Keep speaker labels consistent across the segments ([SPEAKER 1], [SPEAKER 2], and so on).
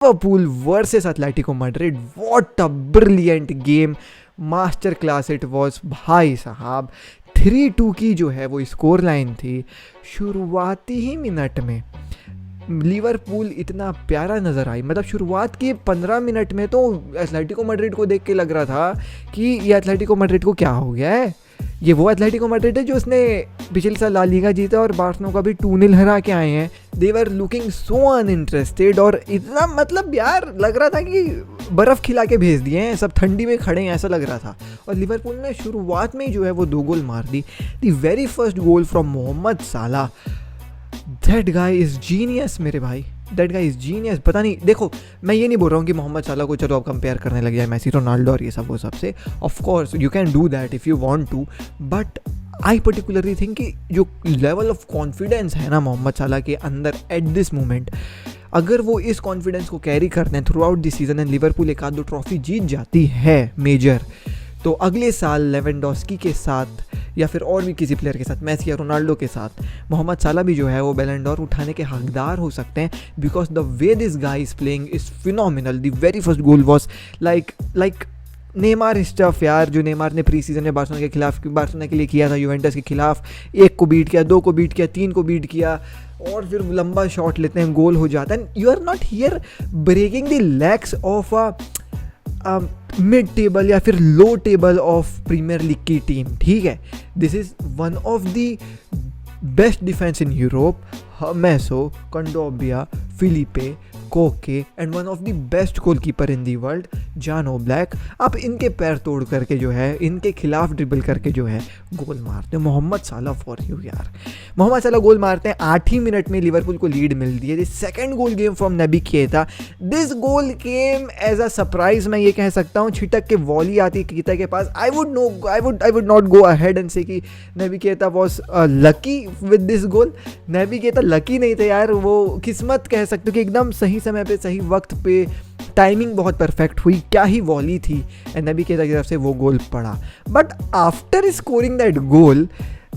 [SPEAKER 1] Liverpool versus Atletico Madrid, what a brilliant game, master class it was भाई साहब। 3-2 की जो है वो स्कोर लाइन थी। शुरुआती ही मिनट में लिवरपूल इतना प्यारा नज़र आई, मतलब शुरुआत के 15 मिनट में तो एटलेटिको मैड्रिड को देख के लग रहा था कि ये एटलेटिको मैड्रिड को क्या हो गया है। ये वो एटलेटिको मैड्रिड है जो उसने पिछले साल ला लीगा जीता और बार्सिलोना का भी 2-0 हरा के आए हैं। दे वर लुकिंग सो अनइंटरेस्टेड और इतना मतलब यार लग रहा था कि बर्फ़ खिला के भेज दिए हैं, सब ठंडी में खड़े हैं ऐसा लग रहा था। और लिवरपूल ने शुरुआत में ही जो है वो 2 गोल मार दी। The very first goal from Mohamed Salah, that guy is genius मेरे भाई, दैट गाय इज़ जीनियस। पता नहीं, देखो मैं ये नहीं बोल रहा हूँ कि मोहम्मद साला को चलो आप कंपेयर करने लग जाए मैसी रोनाल्डो और ये सब वो सबसे, of course you can do that if you want to, but I particularly think कि जो लेवल ऑफ कॉन्फिडेंस है ना मोहम्मद साला के अंदर एट दिस मोमेंट, अगर वो इस कॉन्फिडेंस को कैरी करते हैं through out this season and Liverpool एक आध 2 ट्रॉफी जीत जाती है मेजर, तो अगले साल लेवेंडोस्की के साथ या फिर और भी किसी प्लेयर के साथ, मैसी या रोनाल्डो के साथ, मोहम्मद साला भी जो है वो बैलन डोर उठाने के हकदार हो सकते हैं। Because the way this guy is playing is phenomenal. The very first goal was like Neymar stuff यार, जो नेमार ने प्री सीजन में बार्सिलोना के खिलाफ, बार्सिलोना के लिए किया था, यूवेंटस के खिलाफ 1 को बीट किया, 2 को बीट किया, 3 को बीट किया और फिर लंबा शॉट लेते हैं, गोल हो जाता है। You are not here breaking the legs of a mid table या फिर low table of Premier League की टीम, ठीक है। This is one of the best defence in Europe, मेसो, कंडोबिया, Felipe, Koke and one of the best goalkeeper in the world Jan Oblak. आप इनके पैर तोड़ करके जो है, इनके खिलाफ ड्रिबल करके जो है गोल मारते हैं। मोहम्मद साला फॉर यू यार, मोहम्मद साला गोल मारते हैं 8 ही मिनट में, लिवरपूल को लीड मिलती है। This second goal game from Naby Keita, this goal came as a surprise, मैं ये कह सकता हूँ। छिटक के वॉली आती है केता के पास, I would not go ahead and say कि Naby Keita was lucky with this goal. Naby Keita lucky नहीं थे यार, वो किस्मत कह सकते हो कि एकदम सही समय पे सही वक्त पे टाइमिंग बहुत परफेक्ट हुई। क्या ही वॉली थी एंड नबी केता की तरफ से वो गोल पड़ा। But after scoring that goal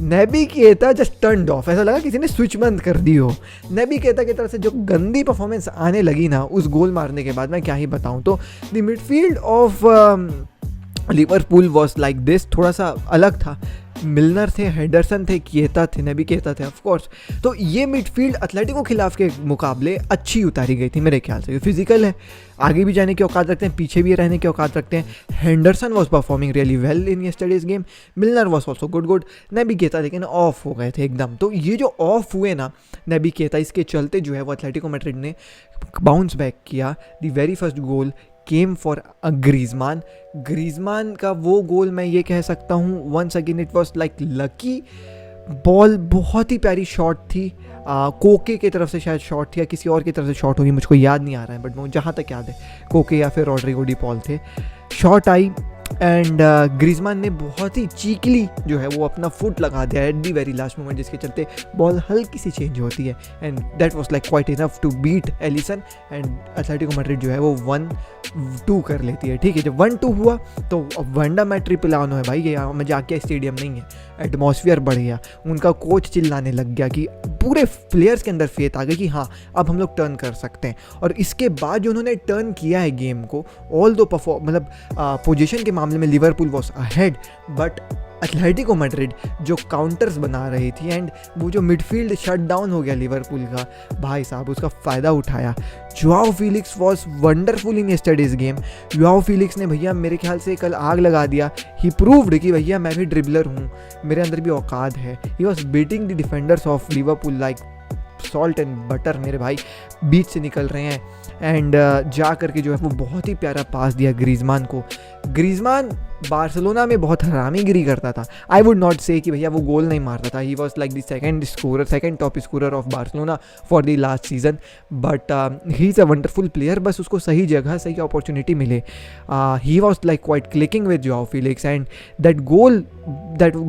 [SPEAKER 1] Naby केता just turned of, ऐसा लगा किसी ने स्विच बंद कर दी हो। नबी केता की तरफ से जो गंदी परफॉर्मेंस आने लगी ना उस गोल मारने के बाद, मैं क्या ही बताऊं। तो the midfield of Liverpool was like this, थोड़ा सा अलग था। मिलनर थे, हेडरसन थे, केता थे, नबी केता थे ऑफ कोर्स। तो ये मिडफील्ड एटलेटिको खिलाफ के मुकाबले अच्छी उतारी गई थी मेरे ख्याल से। फिजिकल है, आगे भी जाने की औकात रखते हैं, पीछे भी रहने की औकात रखते हैं। Henderson was performing really well in yesterday's game, मिलनर was also good. नबी केता लेकिन ऑफ हो गए थे एकदम। तो ये जो ऑफ हुए ना नबी केता, इसके चलते जो है वो एटलेटिको मैड्रिड ने बाउंस बैक किया। The very first goal came for Griezmann का वो गोल मैं ये कह सकता हूँ, once again it was like lucky ball, बहुत ही प्यारी शॉट थी। कोके की तरफ से शायद शॉट थी या किसी और की तरफ से शॉट होगी, मुझको याद नहीं आ रहा है, बट जहाँ तक याद है कोके या फिर रॉड्रिगो डी पॉल थे। शॉट आई एंड ग्रीजमान ने बहुत ही चीकली जो है वो अपना फुट लगा दिया at the very last moment, जिसके चलते बॉल हल्की सी चेंज होती है and that was like quite enough to beat Alisson and Atletico Madrid जो है वो 1-2 कर लेती है। ठीक है, जब 1-2 हुआ तो अब वंडा मेट्रोपोलिटानो है भाई, ये मजाक के स्टेडियम नहीं है। एटमॉस्फेयर बढ़ गया, उनका कोच चिल्लाने लग गया कि पूरे प्लेयर्स के अंदर फेथ आ गई कि हाँ अब हम लोग टर्न कर सकते हैं। और इसके बाद जो उन्होंने टर्न किया है गेम को, ऑल दो मतलब पोजीशन के मामले में Liverpool was ahead, but Atletico Madrid जो काउंटर्स बना रही थी एंड वो जो मिडफील्ड शट डाउन हो गया लिवरपूल का, भाई साहब उसका फ़ायदा उठाया। João Felix was wonderful in yesterday's game. João Felix ने भैया मेरे ख्याल से कल आग लगा दिया। ही प्रूव्ड कि भैया मैं भी ड्रिबलर हूँ, मेरे अंदर भी औकात है। He was beating the defenders of Liverpool like salt and butter. मेरे भाई बीच से निकल रहे हैं एंड जा करके जो है वो बहुत ही प्यारा पास दिया ग्रीजमान को। ग्रीजमान बार्सिलोना में बहुत हरामीगिरी करता था। आई वुड नॉट से कि भैया वो गोल नहीं मारता था। He was like the second top scorer of Barcelona for the last season, but he is a wonderful player. बस उसको सही जगह सही अपॉर्चुनिटी मिले। He was like quite clicking with João Felix and that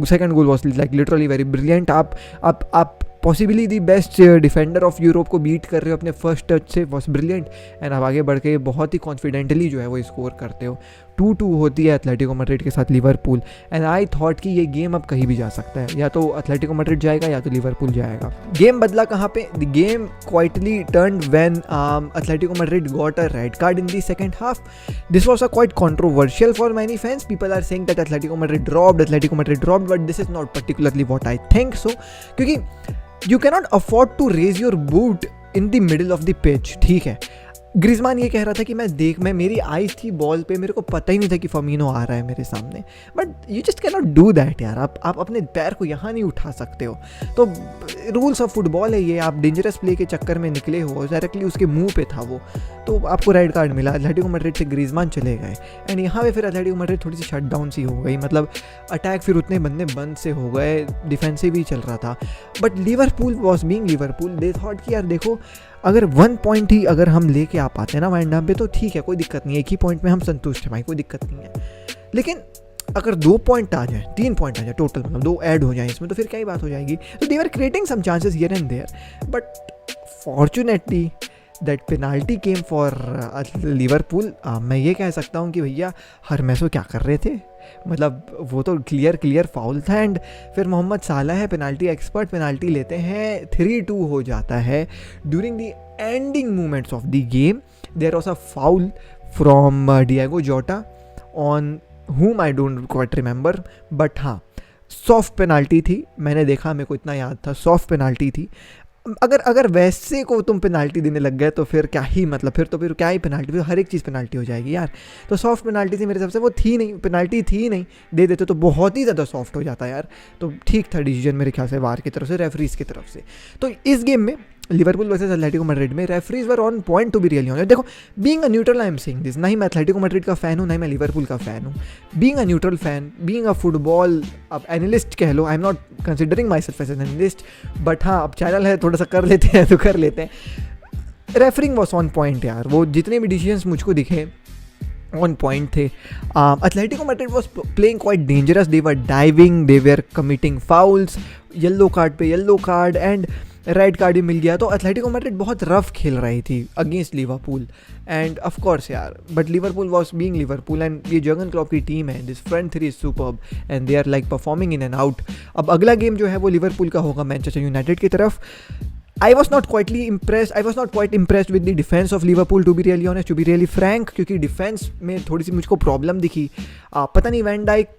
[SPEAKER 1] second goal was like literally very brilliant. आप possibly the best defender of Europe को beat कर रहे हो अपने फर्स्ट टच से, वॉज ब्रिलियंट। एंड आप आगे बढ़ के बहुत ही कॉन्फिडेंटली जो है वो स्कोर करते हो। 2-2 होती है एथलेटिको मैड्रिड के साथ लिवरपूल, एंड आई थॉट कि ये गेम अब कहीं भी जा सकता है, या तो एथलेटिको मैड्रिड जाएगा या तो लिवरपूल जाएगा। गेम बदला कहाँ पे? The game quietly turned when Atletico Madrid got a red card in the second half. This was a quite controversial for many fans. People are saying that Atletico Madrid dropped, but this is not particularly what I think so, क्योंकि you can not afford to raise your boot in the middle of the pitch. ठीक है, ग्रिजमान ये कह रहा था कि मैं मेरी आईज थी बॉल पे, मेरे को पता ही नहीं था कि फर्मिनो आ रहा है मेरे सामने, but you just can not do that यार। आप अपने पैर को यहाँ नहीं उठा सकते हो। तो रूल्स ऑफ फुटबॉल है ये, आप डेंजरस प्ले के चक्कर में निकले हो, डायरेक्टली उसके मुंह पे था वो, तो आपको रेड कार्ड मिला। एथलेटिको मैड्रिड से ग्रिजमान चले गए, एंड यहाँ पे फिर एथलेटिको मैड्रिड थोड़ी सी शट डाउन सी हो गई, मतलब अटैक फिर उतने बंद से हो गए, डिफेंसिव ही चल रहा था। But Liverpool was being Liverpool, they thought कि यार देखो, अगर 1 पॉइंट ही अगर हम लेके आ पाते हैं ना वाइंड पे तो ठीक है, कोई दिक्कत नहीं है, 1 ही पॉइंट में हम संतुष्ट हैं भाई, कोई दिक्कत नहीं है। लेकिन अगर 2 पॉइंट आ जाए, 3 पॉइंट आ जाए टोटल, मतलब 2 ऐड हो जाए इसमें, तो फिर क्या ही बात हो जाएगी। तो they are creating some chances here and there, but fortunately that penalty came for Liverpool. मैं ये कह सकता हूँ कि भैया हरमेसो क्या कर रहे थे, मतलब वो तो क्लियर फाउल था। एंड फिर मोहम्मद साला है पेनाल्टी एक्सपर्ट, पेनाल्टी लेते हैं, 3-2 हो जाता है। During the ending moments of the game there was a foul from Diogo Jota on whom I don't quite remember, but हाँ सॉफ्ट पेनाल्टी थी, मैंने देखा, मेरे को इतना याद था सॉफ्ट पेनाल्टी थी। अगर वैसे को तुम पेनाल्टी देने लग गए तो फिर क्या ही मतलब, फिर क्या ही पेनाल्टी, फिर हर एक चीज़ पेनाल्टी हो जाएगी यार। तो सॉफ्ट पेनाल्टी थी मेरे हिसाब से, वो थी नहीं, पेनाल्टी थी नहीं, दे देते तो बहुत ही ज़्यादा सॉफ्ट हो जाता यार। तो ठीक था डिसीजन मेरे ख्याल से वार की तरफ से, रेफरीज की तरफ से। तो इस गेम में लिवरपूल वर्सेस एथलेटिको मैड्रिड में referees were on point to be really honest. देखो, being a neutral I am saying this, ना ही मैं एथलेटिको मैड्रिड का फ़ैन हूँ, ना ही मैं लिवरपूल का फ़ैन हूँ। Being a neutral fan, being a football अब एनालिस्ट कह लो, I am not considering myself as an analyst, but हाँ अब चैनल है, थोड़ा सा कर लेते हैं तो कर लेते हैं। रेफरिंग वॉज ऑन पॉइंट यार, वो जितने भी डिसीजंस मुझको दिखे ऑन पॉइंट थे। Atletico Madrid was playing quite dangerous, they were diving, they were committing fouls, yellow card पे yellow card and red card भी मिल गया। तो एथलेटिको मैड्रिड बहुत रफ खेल रही थी against Liverpool, and of course यार, but Liverpool was being Liverpool, and ये जर्गन क्लॉप की टीम है, this front three is superb and they are like performing in and out. अब अगला गेम जो है वो लिवरपूल का होगा मैनचेस्टर यूनाइटेड की तरफ। I was not quite impressed with the defense of Liverpool, to be really honest, to be really frank, क्योंकि डिफेंस में थोड़ी सी मुझको प्रॉब्लम दिखी। पता नहीं वैन डाइक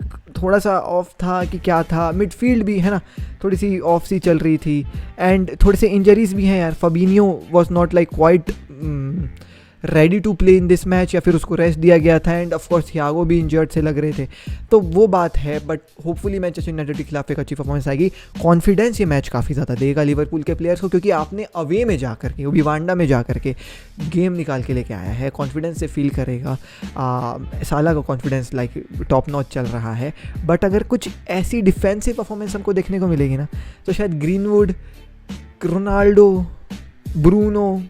[SPEAKER 1] थोड़ा सा ऑफ था कि क्या था, मिडफील्ड भी है ना थोड़ी सी ऑफ सी चल रही थी, एंड थोड़े से इंजरीज भी हैं यार। Fabinho was not like quite ready to play in this match, या फिर उसको रेस्ट दिया गया था, एंड ऑफ कोर्स थियागो भी इंजर्ड से लग रहे थे, तो वो बात है। बट होपफुली मैनचेस्टर यूनाइटेड के खिलाफ एक अच्छी परफॉर्मेंस आएगी। कॉन्फिडेंस ये मैच काफ़ी ज़्यादा देगा लिवरपूल के प्लेयर्स को, क्योंकि आपने अवे में जा करके, वो भी वांडा में जा करके गेम निकाल के लेके आया है, कॉन्फिडेंस से फील करेगा। साला का कॉन्फिडेंस लाइक टॉप नॉच चल रहा है। बट अगर कुछ ऐसी डिफेंसिव परफॉर्मेंस हमको देखने को मिलेगी ना, तो शायद greenwood, Ronaldo, Bruno,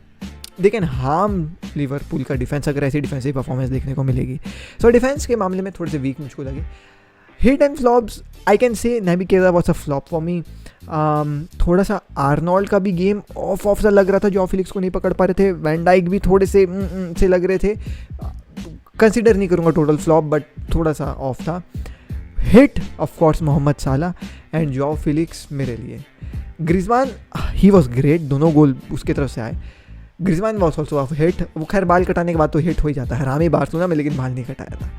[SPEAKER 1] they can harm Liverpool का डिफेंस, अगर ऐसी डिफेंसिव परफॉर्मेंस देखने को मिलेगी। सो डिफेंस के मामले में थोड़े से वीक मुझको लगे। Hit and flops, I can say Naby Keita was a flop for me. थोड़ा सा आर्नोल्ड का भी गेम ऑफ सा लग रहा था, जो फिलिक्स को नहीं पकड़ पा रहे थे। वैन डाइक भी थोड़े से लग रहे थे, कंसिडर नहीं करूँगा टोटल फ्लॉप, बट थोड़ा सा ऑफ था। हिट ऑफ कोर्स मोहम्मद साला एंड जॉ फिलिक्स मेरे लिए। ग्रिजमान ही वॉज ग्रेट, दोनों गोल उसके तरफ से आए। ग्रिजमान वॉज ऑल्सो ऑफ हिट, वो खैर बाल कटाने के बाद तो हिट हो ही जाता है, हरामी बार्सिलोना में, लेकिन बाल नहीं कटाया था।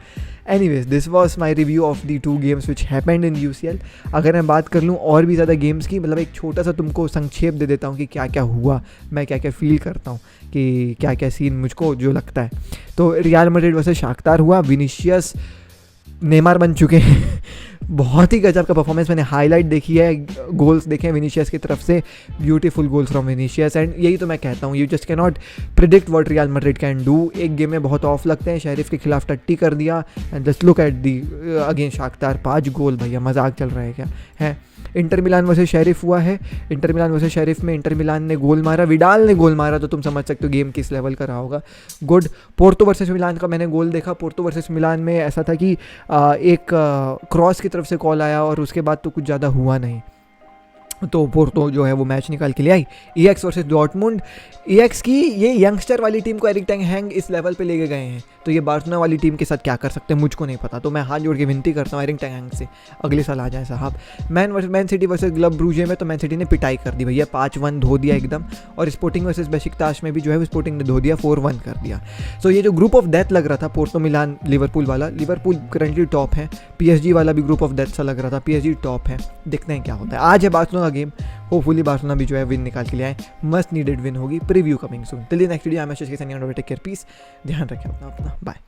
[SPEAKER 1] Anyways, this was my review of the 2 games which happened in UCL। अगर मैं बात कर लूँ और भी ज़्यादा गेम्स की, मतलब एक छोटा सा तुमको संक्षेप दे देता हूँ कि क्या क्या हुआ, मैं क्या क्या फील करता हूँ, कि क्या क्या सीन मुझको जो लगता है। तो रियल मैड्रिड वर्सेस शाख्तार हुआ, विनीशियस नेमार बन चुके हैं। बहुत ही गजब का परफॉर्मेंस, मैंने हाईलाइट देखी है, गोल्स देखे हैं विनीशियस की तरफ से, beautiful goals from Vinicius. And यही तो मैं कहता हूँ, you just can not predict what real Madrid can do. एक गेम में बहुत ऑफ लगते हैं, शेरिफ के खिलाफ टट्टी कर दिया, and just look at the against Shakhtar, 5 goal, भैया मजाक चल रहा है क्या है। इंटर मिलान वर्सेस शेरिफ हुआ है, इंटर मिलान वर्सेस शेरिफ में इंटर मिलान ने गोल मारा, विडाल ने गोल मारा, तो तुम समझ सकते हो गेम किस लेवल का रहा होगा। गुड। पोर्तो वर्सेस मिलान का मैंने गोल देखा, पोर्तो वर्सेस मिलान में ऐसा था कि एक क्रॉस की तरफ से कॉल आया और उसके बाद तो कुछ ज़्यादा हुआ नहीं, तो पोर्तो जो है वो मैच निकाल के ले आई। EX वर्सेस डॉर्टमुंड, EX की ये यंगस्टर वाली टीम को एरिक टेन हैंग इस लेवल पे लेके गए हैं, तो ये बार्सिलोना वाली टीम के साथ क्या कर सकते हैं मुझको नहीं पता। तो मैं हाथ जोड़ के विनती करता हूँ एरिक टेन हाग से अगले साल आ जाए साहब। मैन सिटी वर्सेस क्लब ब्रूजे में तो मैन सिटी ने पिटाई कर दी भैया, 5-1 धो दिया एकदम। और स्पोर्टिंग वर्सेस बेशिकताश में भी जो है वो स्पोर्टिंग ने धो दिया, 4-1 कर दिया। सो ये जो ग्रुप ऑफ डेथ लग रहा था पोर्टो मिलान लिवरपूल वाला, लिवरपूल करंटली टॉप है, PSG वाला भी ग्रुप ऑफ डेथ सा लग रहा था, PSG टॉप है। देखते हैं क्या होता है। आज है बार्सिलोना गेम, होपफुली बार्सिलोना भी जो है विन निकाल के लिए आए, मस्ट नीडेड विन होगी। Preview coming soon. Till next video, I am take care, peace, ध्यान रखें अपना, बाय।